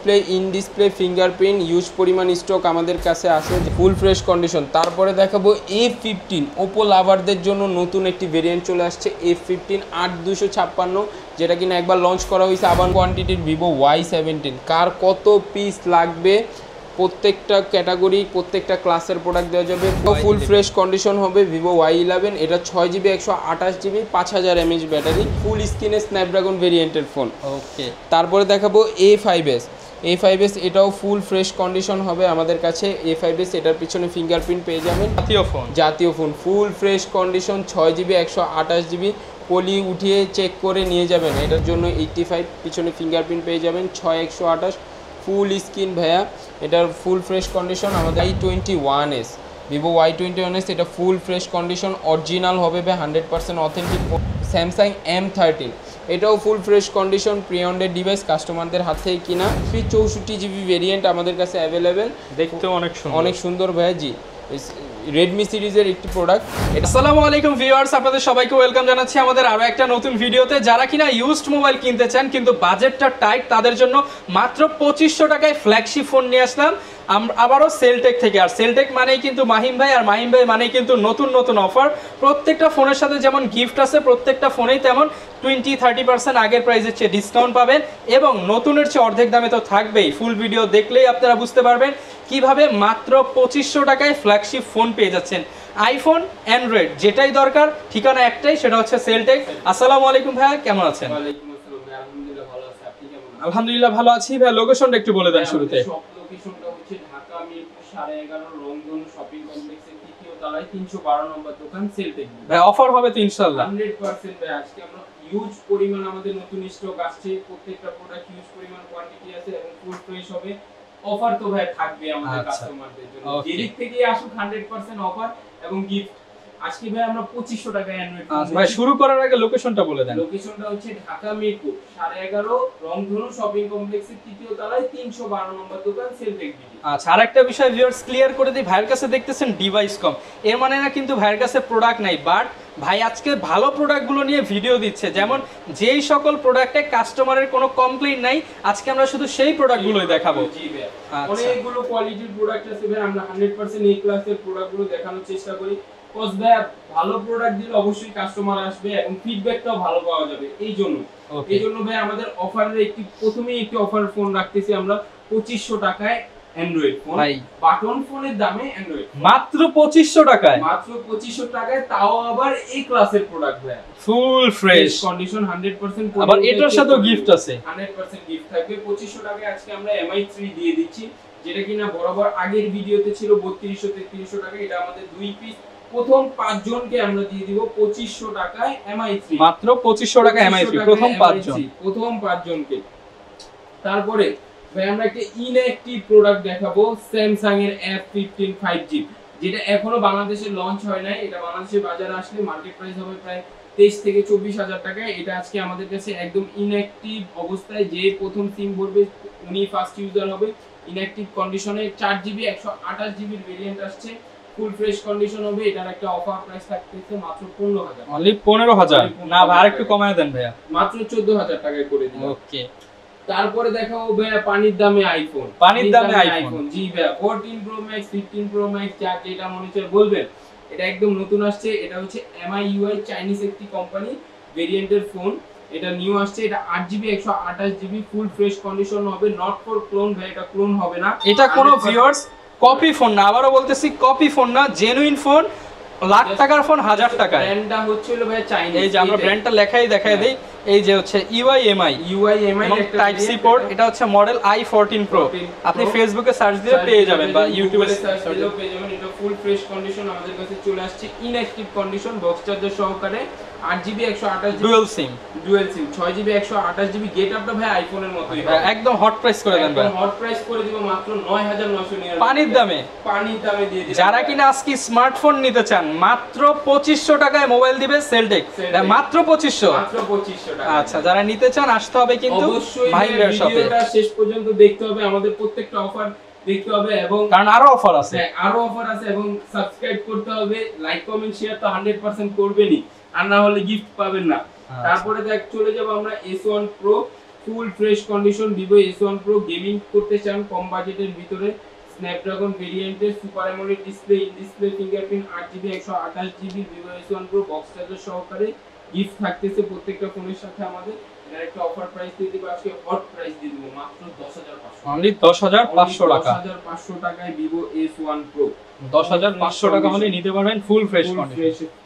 Display, in display, fingerprint, use পরিমাণ stock আমাদের কাছে আছে, ফুল ফ্রেশ কন্ডিশন। তারপরে দেখাবো A15 ওপো লাভারদের জন্য নতুন একটি ভেরিয়েন্ট চলে আসছে A15 8256, যেটা কিনা একবার লঞ্চ করা হয়েছে আবার কোয়ান্টিটির ভিভো Y17। কার কত পিস লাগবে, প্রত্যেকটা ক্যাটাগরি প্রত্যেকটা ক্লাসের প্রোডাক্ট দেওয়া যাবে। ফুল ফ্রেশ কন্ডিশন হবে ভিভো Y11, এটা 6GB 128GB 5000 mAh ব্যাটারি, ফুল স্ক্রিনে স্ন্যাপড্রাগন ভেরিয়েন্টের ফোন। ওকে, তারপরে দেখাবো A5s, এটাও ফুল ফ্রেশ কন্ডিশন হবে আমাদের কাছে। A5s এটার পিছনে ফিঙ্গারপ্রিন্ট পেয়ে যাবেন, জাতীয় ফোন, ফুল ফ্রেশ কন্ডিশন, 6GB 128GB, পলি উঠিয়ে চেক করে নিয়ে যাবেন। এটার জন্য 85, পিছনে ফিঙ্গারপ্রিন্ট পেয়ে যাবেন, 6128, ফুল স্ক্রিন ভাইয়া, এটার ফুল ফ্রেশ কন্ডিশন। আমাদের Y21s, ভিভো Y21s, এটা ফুল ফ্রেশ কন্ডিশন, অরিজিনাল হবে ভাই, 100% অথেন্টিক। স্যামসাং M13, এটাও ফুল ফ্রেশ কন্ডিশন, প্রিঅন্ডের ডিভাইস, কাস্টমারদের হাত থেকে কিনা। 64GB ভেরিয়েন্ট আমাদের কাছে অ্যাভেলেবেল, দেখতে অনেক সুন্দর ভাইয়া। জি, রেডমি সিরিজের একটি প্রোডাক্ট। আসসালামু আলাইকুম ভিউয়ার্স, আপনাদের সবাইকে ওয়েলকাম জানাচ্ছি আমাদের আরো একটা নতুন ভিডিওতে। যারা কিনা ইউজড মোবাইল কিনতে চান কিন্তু বাজেটটা টাইট, তাদের জন্য মাত্র 2500 টাকায় ফ্ল্যাগশিপ ফোন নিয়ে আসলাম আবারও সেলটেক থেকে। আর সেলটেক মানেই কিন্তু মাহিম ভাই, আর মাহিম ভাই মানেই কিন্তু নতুন অফার। প্রত্যেকটা ফোনের সাথে যেমন গিফট আছে, প্রত্যেকটা ফোনেই তেমন 20-30% আগের প্রাইসের চেয়ে ডিসকাউন্ট পাবেন, এবং নতুনের চেয়ে অর্ধেক দামে তো থাকবেই। ফুল ভিডিও দেখলেই আপনারা বুঝতে পারবেন কিভাবে মাত্র 2500 টাকায় ফ্ল্যাগশিপ ফোন পেয়ে যাচ্ছেন। আইফোন, অ্যান্ড্রয়েড, যেটাই দরকার, ঠিকানা একটাই, সেটা হচ্ছে সেলটেক। আসসালামু আলাইকুম ভাইয়া, কেমন আছেন? আলহামদুলিল্লাহ ভালো আছি ভাই। লোকেশনটা একটু বলে দেন শুরুতে। লোকেশনটা হচ্ছে ঢাকা মিরপুর 11.5 রংধনু শপিং কমপ্লেক্সের 3য় তলায় 312 নম্বর দোকান সেলটেক। ভাই অফার হবে তো ইনশাআল্লাহ 100%। ভাই আজকে আমরা হিউজ পরিমাণ আমাদের নতুন স্টক আসছে, প্রত্যেকটা প্রোডাক্ট হিউজ পরিমাণ কোয়ান্টিটি আছে এবং ফুল ফ্রেশ হবে। অফার তো ভাই থাকবে আমাদের কাস্টমারদের জন্য, যেদিক থেকে আসুক 100% অফার এবং গিফট। আজকে ভাই আমরা 2500 টাকায় অ্যান্ড্রয়েড ফোন। ভাই শুরু করার আগে লোকেশনটা বলে দেন। লোকেশনটা হচ্ছে ঢাকা মিরপুর 11.5 রংধনু শপিং কমপ্লেক্সের 3য় তলায় 312 নম্বর দোকান সেলটেক। আচ্ছা, আরেকটা বিষয় ভিউয়ার্স ক্লিয়ার করে দিই, ভাইয়ের কাছে দেখতেছেন ডিভাইস কম, এর মানে না কিন্তু ভাইয়ের কাছে প্রোডাক্ট নাই, বাট ভাই আজকে ভালো প্রোডাক্টগুলো নিয়ে ভিডিও দিচ্ছে। যেমন যেই সকল প্রোডাক্টে কাস্টমারের কোনো কমপ্লেইন নাই, আজকে আমরা শুধু সেই প্রোডাক্টগুলোই দেখাবো। জি ভাই, অনেকগুলো কোয়ালিটির প্রোডাক্ট আছে ভাই, আমরা 100% এ ক্লাসের প্রোডাক্টগুলো দেখানোর চেষ্টা করি। কজ ভাই ভালো প্রোডাক্ট দিলে অবশ্যই কাস্টমার আসবে এবং ফিডব্যাকটাও ভালো পাওয়া যাবে। এই জন্য ভাই আমাদের অফারের প্রথমেই একটি অফার ফোন রাখতেছি আমরা 2500 টাকায় অ্যান্ড্রয়েড ফোন। বাটন ফোনের দামে অ্যান্ড্রয়েড মাত্র 2500 টাকায়, মাত্র 2500 টাকায়, তাও আবার এই ক্লাসের প্রোডাক্ট ভাই, ফুল ফ্রেশ কন্ডিশন 100%। আবার এটার সাথেও গিফট আছে, 100% গিফট থাকবে। 2500 টাকায় আজকে আমরা MI3 দিয়ে দিচ্ছি, যেটা কিনা বরাবর আগের ভিডিওতে ছিল 3200-3300 টাকা। এটা আমাদের 2 পিস, প্রথম 5 জনকে আমরা দিয়ে দিব 2500 টাকায় MI3, মাত্র 2500 টাকা MI3 প্রথম 5 জনকে। তারপরে ভাই আমরা একটা ইনঅ্যাক্টিভ প্রোডাক্ট দেখাবো, স্যামসাং এর F15 5G, যেটা এখনো বাংলাদেশে লঞ্চ হয় নাই। এটা বাংলাদেশে বাজারে আসলে মার্কেট প্রাইস হবে প্রায় 23,000-24,000 টাকা। এটা আজকে আমাদের কাছে একদম ইনঅ্যাক্টিভ অবস্থায়, যে প্রথম সিম ভরবে উনি ফার্স্ট ইউজার হবে। ইনঅ্যাক্টিভ কন্ডিশনে 4GB 128GB ভেরিয়েন্ট আসছে, ফুল ফ্রেশ কন্ডিশন হবে। এটার একটা অফার প্রাইস থাকতেছে মাত্র 15000, অনলি 15000 না ভাই, আরেকটু কমায় দেন ভাইয়া, মাত্র 14000 টাকায় করে দিন। ওকে, তারপরে দেখাবো ভাইয়া পানির দামে আইফোন, জি ভাইয়া 14 Pro Max 15 Pro Max, যেটা মনে হচ্ছে বলবেন। এটা একদম নতুন আসছে, এটা হচ্ছে MIUI চাইনিজ একটি কোম্পানি ভেরিয়েন্টের ফোন। এটা নিউ আসছে, এটা 8GB 128GB ফুল ফ্রেশ কন্ডিশন হবে, নট ফর ক্লোন ভাই, এটা ক্লোন হবে না। এটা কোনো ভিউয়ার্স কপি ফোন না, আবারো বলতেছি কপি ফোন না, জেনুইন ফোন, লাখ টাকার ফোন 1000 টাকায়। ব্র্যান্ডটা হচ্ছে হলো ভাই চাইনিজ, এই যে আমরা ব্র্যান্ডটা দেখাই দেই, এই যে হচ্ছে UIMI এবং টাইপ সি পোর্ট। এটা হচ্ছে মডেল i14 Pro, আপনি ফেসবুকে সার্চ দিয়ে পেয়ে যাবেন বা ইউটিউবে সার্চ দিলেও পেয়ে যাবেন। এটা ফুল ফ্রেশ কন্ডিশন আমাদের কাছে চলে আসছে, ইনঅ্যাক্টিভ কন্ডিশন, বক্স চার্জার সহকারে, 8GB 128GB dual SIM 6GB 128GB। গেটআপটা ভাই আইফোনের মতোই, একদম হট প্রাইস করে দেন ভাই, হট প্রাইস করে দিব মাত্র 9999 পানির দামে দিয়ে দিবেন। যারা কিনা আজকে স্মার্টফোন নিতে চান, মাত্র 2500 টাকায় মোবাইল দিবে সেলটেক, মাত্র 2500 টাকা। আচ্ছা, যারা নিতে চান আসতে হবে কিন্তু মাহিম ভাইয়ের শপে। ভিডিওটা শেষ পর্যন্ত দেখতে হবে, আমাদের প্রত্যেকটা অফার দেখতে হবে, এবং কারণ আরো অফার আছে, এবং সাবস্ক্রাইব করতে হবে, লাইক কমেন্ট শেয়ার তো 100% করবেনই, আর না হলে গিফট পাবেন না। তারপরে চলে যাব আমরা S1 Pro full fresh condition Vivo S1 Pro gaming করতে চান কম বাজেটের ভিতরে স্ন্যাপড্রাগন ভেরিয়েন্টের super AMOLED display in display fingerprint 8GB 128GB Vivo S1 Pro box charger সহকারে গিফট থাকতেছে প্রত্যেকটা ফোনের সাথে আমাদের। এর একটা অফার প্রাইস দিয়ে দিব আজকে, হট প্রাইস দিয়ে দিব মাত্র 10,500 অনলি 10,500 টাকা। 10,500 টাকায় ভিভো S1 Pro 10,500 টাকা হলে নিতে পারবেন ফুল ফ্রেশ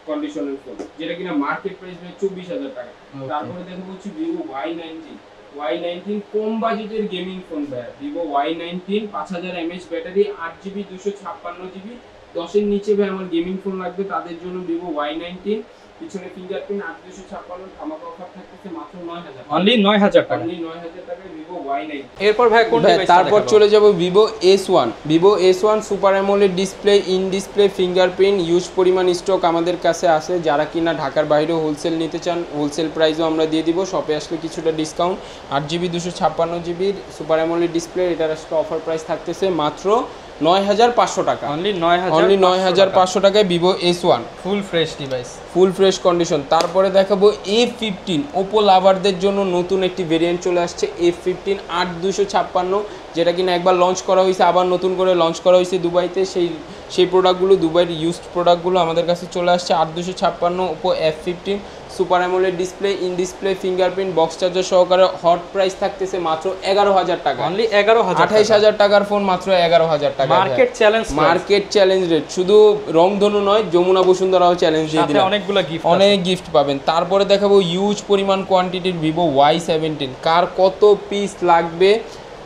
কন্ডিশনের ফোন, যেটা কিনা মার্কেট প্রাইস 24,000 টাকা। তারপরে দেখো হচ্ছে ভিভো Y19 কম বাজেটের গেমিং ফোন ভাই, Vivo Y19 5000 mAh battery 8GB 256GB 10 এর নিচে ভাই আমার গেমিং ফোন লাগবে তাদের জন্য ভিভো Y19 পিছনে ফিঙ্গারপ্রিন্ট 8256 ধামাকা অফার থাকতেছে মাত্র 9000 অনলি 9000 টাকা। অনলি 9000 টাকায় ভিভো Y19। এরপর ভাই কোন ডিভাইস? তারপর চলে যাব Vivo S1 super AMOLED display in display fingerprint use পরিমাণ স্টক আমাদের কাছে আছে। যারা কিনা ঢাকার বাইরেও হোলসেল নিতে চান হোলসেল প্রাইসও আমরা দিয়ে দিব, শপে আসলে কিছুটা discount. 8GB 256GB super AMOLED display, এটার আজকে অফার প্রাইস থাকতেছে মাত্র 9500 টাকা। অনলি 9500 টাকায় Vivo S1 full fresh device, ফুল ফ্রেশ কন্ডিশন। তারপরে দেখাবো A15 ওপো লাভারদের জন্য নতুন একটি ভেরিয়েন্ট চলে আসছে A15 8256, যেটা কিনা একবার লঞ্চ করা হয়েছে আবার নতুন করে লঞ্চ করা হয়েছে দুবাইতে। সেই প্রোডাক্টগুলো দুবাইয়ের ইউজড প্রোডাক্টগুলো আমাদের কাছে চলে আসছে। 8256 Oppo F15 super AMOLED display in display fingerprint box charger সহকারে হট প্রাইস থাকতেছে মাত্র 11000 টাকা। অনলি 11000, 28000 টাকার ফোন মাত্র 11000 টাকা। মার্কেট চ্যালেঞ্জ রেট, শুধু রংধনু নয় যমুনা বসুন্ধরাও চ্যালেঞ্জ দিয়ে দিলাম, অনেকগুলো গিফট, অনেক গিফট পাবেন। তারপরে দেখাবো ইউজ পরিমাণ কোয়ান্টিটির ভিভো Y17, কার কত পিস লাগবে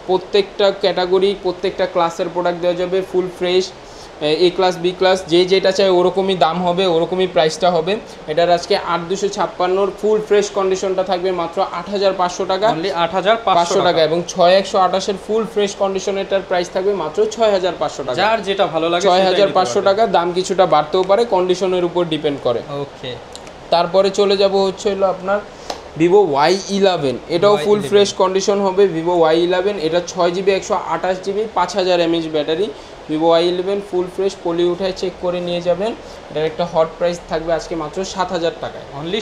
প্রত্যেকটা ক্যাটাগরি প্রত্যেকটা ক্লাসের প্রোডাক্ট দেওয়া যাবে full fresh. A class B class যেটা চাই ওরকমই দাম হবে, ওরকমই প্রাইসটা হবে। এটার আজকে 8256 ফুল ফ্রেশ কন্ডিশনটা থাকবে মাত্র 8500 টাকা। অনলি 8500 টাকা। এবং 6128 এর ফুল ফ্রেশ কন্ডিশনেরটার প্রাইস থাকবে মাত্র 6500 টাকা। যার যেটা ভালো লাগে 6500 টাকা। দাম কিছুটা বাড়তেও পারে, কন্ডিশনের উপর ডিপেন্ড করে। ওকে, তারপরে চলে যাব হচ্ছে হলো আপনার ভিভো Y11, এটাও ফুল ফ্রেশ কন্ডিশন হবে। ভিভো Y11 এটা 6GB 128GB 5000 mAh battery. Vivo Y11 full fresh, poly উঠায় চেক করে নিয়ে যাবেন। এটার একটা হট প্রাইস থাকবে আজকে মাত্র 7000 টাকায়। অনলি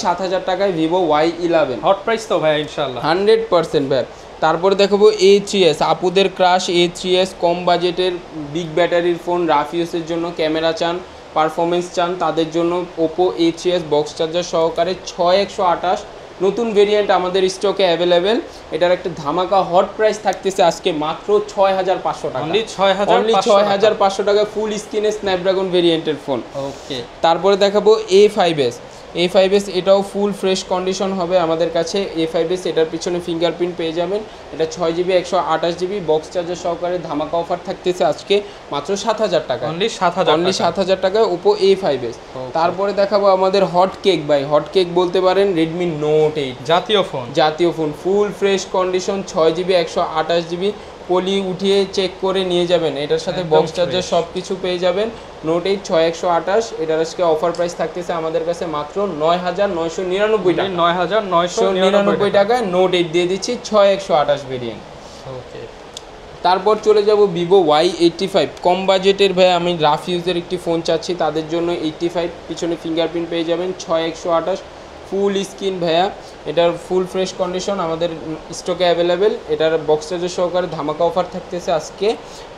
7000 টাকায় ভিভো Y11 হট প্রাইস তো ভাই ইনশাআল্লাহ 100% ভাই। তারপরে দেখাবো A3s, আপুদের ক্রাশ A3s কম বাজেটের বিগ ব্যাটারির ফোন, রাফ ইউজের জন্য ক্যামেরা চান পারফরমেন্স চান তাদের জন্য ওপো A3s বক্স চার্জার সহকারে 6128 নতুন ভেরিয়েন্ট আমাদের স্টকে অ্যাভেলেবেল। এটার একটা ধামাকা হট প্রাইস থাকতেছে আজকে মাত্র 6500 টাকা। অনলি 6500 টাকা ফুল স্ক্রিনে স্ন্যাপড্রাগন ভেরিয়েন্টের ফোন। ওকে, তারপরে দেখাবো A5s, এটাও ফুল ফ্রেশ কন্ডিশন হবে আমাদের কাছে। A5s এটার পিছনে ফিঙ্গারপ্রিন্ট পেয়ে যাবেন। এটা 6GB 128GB বক্স চার্জার সহকারে ধামাকা অফার থাকতেছে আজকে মাত্র 7000 টাকা। অনলি 7000 টাকায় ওপো A5s। তারপরে দেখাবো আমাদের হট কেক বলতে পারেন রেডমি নোট 8 জাতীয় ফোন ফুল ফ্রেশ কন্ডিশন 6GB 128GB পলি উঠিয়ে চেক করে নিয়ে যাবেন। এটার সাথে বক্স চার্জার সব কিছু পেয়ে যাবেন। নোট 8 6128, এটার আজকে অফার প্রাইস থাকতেছে আমাদের কাছে মাত্র 9999 টাকা। 9999 টাকায় নোট 8 দিয়ে দিচ্ছি 6128 ভেরিয়েন্ট। ওকে, তারপর চলে যাব ভিভো Y85 কম বাজেটের ভাই, আমি রাফ ইউজের একটি ফোন চাচ্ছি তাদের জন্য 85 পিছনে ফিঙ্গারপ্রিন্ট পেয়ে যাবেন 6128 ফুল স্ক্রিন ভাইয়া। এটার ফুল ফ্রেশ কন্ডিশন আমাদের স্টকে অ্যাভেলেবেল। এটার বক্স চার্জার সহকারে ধামাকা অফার থাকতেছে আজকে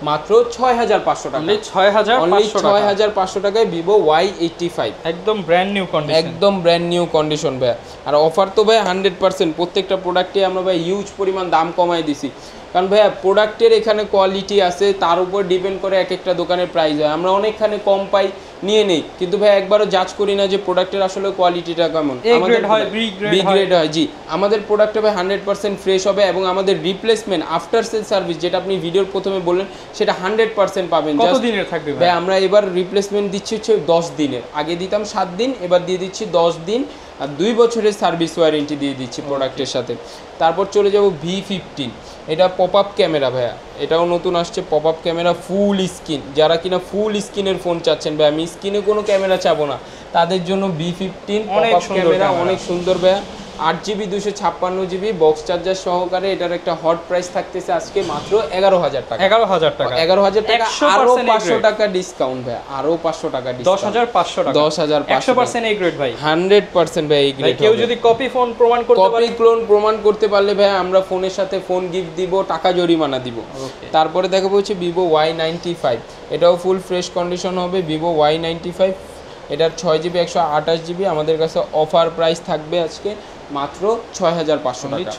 মাত্র 6500 টাকা। 6500 টাকায় ভিভো Y85 একদম ব্র্যান্ড নিউ কন্ডিশন ভাইয়া। আর অফার তো ভাই 100%, প্রত্যেকটা প্রোডাক্টে আমরা ভাই হিউজ পরিমাণ দাম কমাই দিছি। কারণ ভাইয়া প্রোডাক্টের এখানে কোয়ালিটি আছে, তার উপর ডিপেন্ড করে এক একটা দোকানের প্রাইস হয়। আমরা অনেকখানে কম পাই নিয়ে নেই, কিন্তু ভাই একবারও জাজ করি না যে প্রোডাক্টের আসলে কোয়ালিটিটা কেমন। আমাদের বি গ্রেড হয়, জি আমাদের প্রোডাক্টটা ভাই 100% ফ্রেশ হবে। এবং আমাদের রিপ্লেসমেন্ট আফটার সেল সার্ভিস, যেটা আপনি ভিডিওর প্রথমে বললেন, সেটা 100% পাবেন। কত দিনের থাকবে ভাই? আমরা এবার রিপ্লেসমেন্ট দিচ্ছি হচ্ছে 10 দিনের, আগে দিতাম 7 দিন, এবার দিয়ে দিচ্ছি 10 দিন আর 2 বছরের সার্ভিস ওয়ারেন্টি দিয়ে দিচ্ছি প্রোডাক্টের সাথে। তারপর চলে যাব V15, এটা পপ আপ ক্যামেরা ভাইয়া, এটাও নতুন আসছে pop up camera full screen. যারা কিনা ফুল স্ক্রিনের ফোন চাচ্ছেন ভাই, আমি স্ক্রিনে কোনো ক্যামেরা চাবো না, তাদের জন্য V15 পপ আপ ক্যামেরা অনেক সুন্দর ভাইয়া। 8GB 256GB বক্স চার্জার সহকারে। এটার একটা হট প্রাইস থাকতেছে আজকে মাত্র 11,000 টাকা। 11,000 টাকা, 11,000 টাকা, আরো 100% 500 টাকা ডিসকাউন্ট ভাই, আরো 500 টাকা ডিসকাউন্ট, 10,500 টাকা, 10,500, 100% এই গ্রেড ভাই, 100% ভাই এই গ্রেড। কেউ যদি কপি ফোন প্রমাণ করতে পারে, কপি ক্লোন প্রমাণ করতে পারলে ভাই আমরা ফোনের সাথে ফোন গিফট দিব, টাকা জরিমানা দিব। তারপরে দেখাবো হচ্ছে Vivo Y95, এটাও ফুল ফ্রেশ কন্ডিশন হবে। Vivo Y95, এটার 6GB 128GB আমাদের কাছে অফার প্রাইস থাকবে আজকে মাত্র 6,500 টাকা,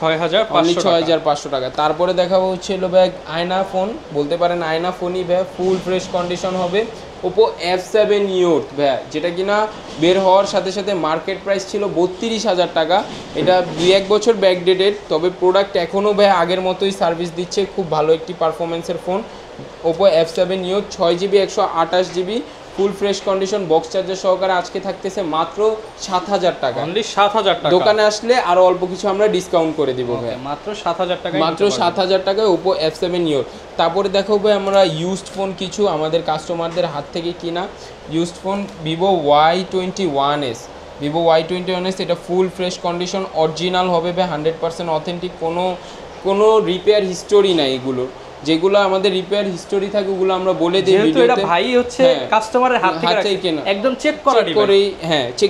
6,500 টাকা। তারপরে দেখাবো হচ্ছে ভাই আয়না ফোন, বলতে পারেন আয়না ফোনই ভাই, ফুল ফ্রেশ কন্ডিশন হবে। Oppo F7 Youth ভাই, যেটা কিনা বের হওয়ার সাথে সাথে মার্কেট প্রাইস ছিল 32,000 টাকা। এটা 2-1 বছর ব্যাকডেটেড, তবে প্রোডাক্ট এখনও ভাই আগের মতোই সার্ভিস দিচ্ছে, খুব ভালো একটি পারফরমেন্সের phone. Oppo F7 Youth 6GB 128GB ফুল ফ্রেশ কন্ডিশন বক্স চার্জার সহকারে আজকে থাকতেছে মাত্র 7,000 টাকা। অনলি 7,000 টাকা। দোকানে আসলে আরো অল্প কিছু আমরা ডিসকাউন্ট করে দিব ভাই, মাত্র 7,000 টাকা, মাত্র 7,000 টাকায় Oppo F7 Youth। তারপরে দেখো ভাই আমরা ইউজড ফোন কিছু আমাদের কাস্টমারদের হাত থেকে কিনা used phone, Vivo Y21s, Vivo Y21s, এটা ফুল ফ্রেশ কন্ডিশন অরিজিনাল হবে ভাই, 100% অথেন্টিক, কোনো রিপেয়ার হিস্টোরি নাই। এগুলো যেগুলো আমাদের রিপেয়ার হিস্টোরি থাকে ওগুলো আমরা বলে দিই ভিডিওতে। এটা ভাই হচ্ছে কাস্টমারের হাত থেকে কেনা, একদম চেক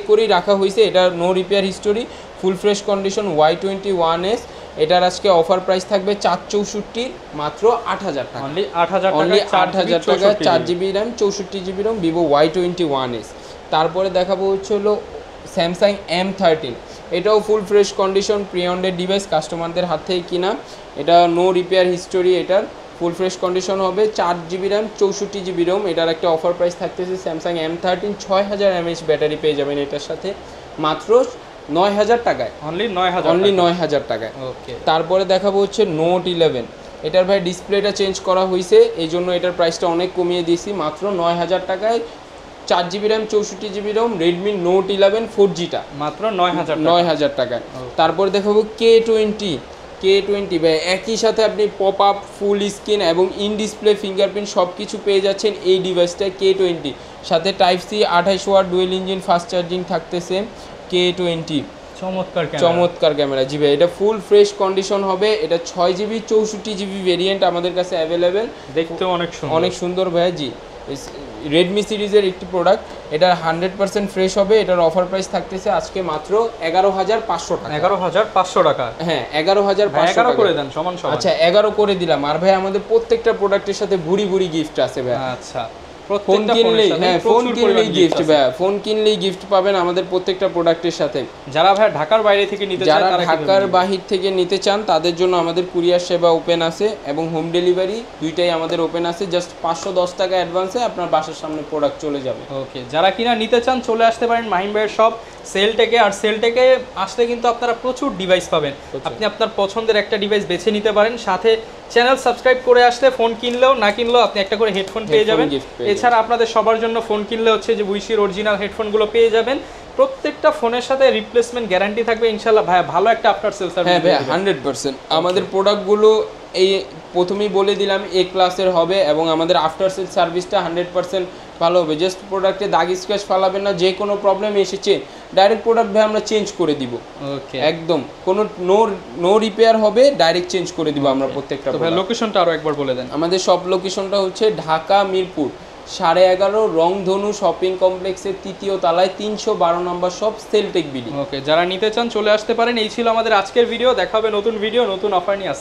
করেই রাখা হয়েছে। এটা no repair history, full fresh condition Y21s। এটার আজকে অফার প্রাইস থাকবে 464, মাত্র 8,000 টাকা, অনলি 8,000 টাকা, 4GB RAM 64GB ROM, Vivo Y21s। তারপরে দেখাবো হচ্ছে হলো Samsung M13, এটাও full fresh condition pre order device, কাস্টমারদের হাত থেকে কিনা। এটা নো রিপেয়ার হিস্টোরি, এটার ফুল ফ্রেশ কন্ডিশন হবে, 4GB RAM 64GB ROM। এটার একটা অফার প্রাইস থাকতেছে Samsung M13, 6000 mAh ব্যাটারি পেয়ে যাবেন এটার সাথে মাত্র 9,000 টাকায়, অনলি 9,000 টাকায়। তারপরে দেখাবো হচ্ছে Note 11, এটার ভাই ডিসপ্লেটা চেঞ্জ করা হয়েছে, এই জন্য এটার প্রাইসটা অনেক কমিয়ে দিয়েছি, মাত্র 9,000 টাকায়, 4GB RAM 64GB ROM, Redmi Note 11 4Gটা মাত্র 9,000 টাকায়। তারপর দেখাবো K20 ভাই, একই সাথে আপনি পপ আপ, ফুল স্ক্রিন এবং ইন ডিসপ্লে ফিঙ্গারপ্রিন্ট সব কিছু পেয়ে যাচ্ছেন এই ডিভাইসটা K20, সাথে Type-C 28 watt dual engine fast charging থাকতেছে K20, চমৎকার ক্যামেরা। জি ভাই, এটা ফুল ফ্রেশ কন্ডিশন হবে। এটা 6GB 64GB ভেরিয়েন্ট আমাদের কাছে অ্যাভেলেবেল, দেখতে অনেক সুন্দর ভাই। জি, রেডমি সিরিজের একটি প্রোডাক্ট, এটা 100% ফ্রেশ হবে। এটার অফার প্রাইস থাকতেছে আজকে মাত্র 11,500 টাকা, 11,500 টাকা। হ্যাঁ 11,500 করে দেন সমান। আচ্ছা 11 করে দিলাম। আর ভাই আমাদের প্রত্যেকটা প্রোডাক্টের সাথে ভুরি গিফট আছে ভাই। আচ্ছা, ফোন কিনলেই গিফট পাবেন আমাদের প্রত্যেকটা প্রোডাক্টের সাথে। যারা ভাই ঢাকার বাইরে থেকে নিতে চান তাদের জন্য আমাদের কুরিয়ার সেবা ওপেন আছে এবং হোম ডেলিভারি দুইটাই আমাদের ওপেন আছে। জাস্ট 510 টাকা অ্যাডভান্সে আপনার বাসার সামনে প্রোডাক্ট চলে যাবে। ওকে, যারা কিনা নিতে চান চলে আসতে পারেন মাহিম ভাইয়ের শপ সেলটেকে। আর সেলটেকে আসলে কিন্তু আপনারা প্রচুর ডিভাইস পাবেন, আপনি আপনার পছন্দের একটা ডিভাইস বেছে নিতে পারেন। সাথে চ্যানেল সাবস্ক্রাইব করে আসলে ফোন কিনলেও না কিনলেও আপনি একটা করে হেডফোন পেয়ে যাবেন। এছাড়া আপনাদের সবার জন্য ফোন কিনলে হচ্ছে যে উইশির অরিজিনাল হেডফোনগুলো পেয়ে যাবেন। প্রত্যেকটা ফোনের সাথে রিপ্লেসমেন্ট গ্যারান্টি থাকবে ইনশাআল্লাহ। ভাই ভালো একটা আফটার সেল সার্ভিস। হ্যাঁ ভাই 100%। আমাদের প্রোডাক্টগুলো এই প্রথমেই বলে দিলাম এ ক্লাসের হবে এবং আমাদের আফটার সেল সার্ভিসটা 100% ভালো হবে। জাস্ট প্রোডাক্টে দাগ স্ক্র্যাচ ফালাবেন না, যে কোনো প্রবলেম এসেছে ডাইরেক্ট প্রোডাক্ট ভাই আমরা চেঞ্জ করে দিব। ওকে, একদম কোনো নো রিপেয়ার হবে, ডাইরেক্ট চেঞ্জ করে দিব আমরা প্রত্যেকটা। ভাই লোকেশনটা আরো একবার বলে দেন। আমাদের সব লোকেশনটা হচ্ছে ঢাকা মিরপুর 11.5 রংধনু শপিং কমপ্লেক্সের 3য় তলায় 312 নম্বর শপ, সেলটেক বিডি। ওকে, যারা নিতে চান চলে আসতে পারেন। এই ছিল আমাদের আজকের ভিডিও, দেখা হবে নতুন ভিডিও নতুন অফার নিয়ে।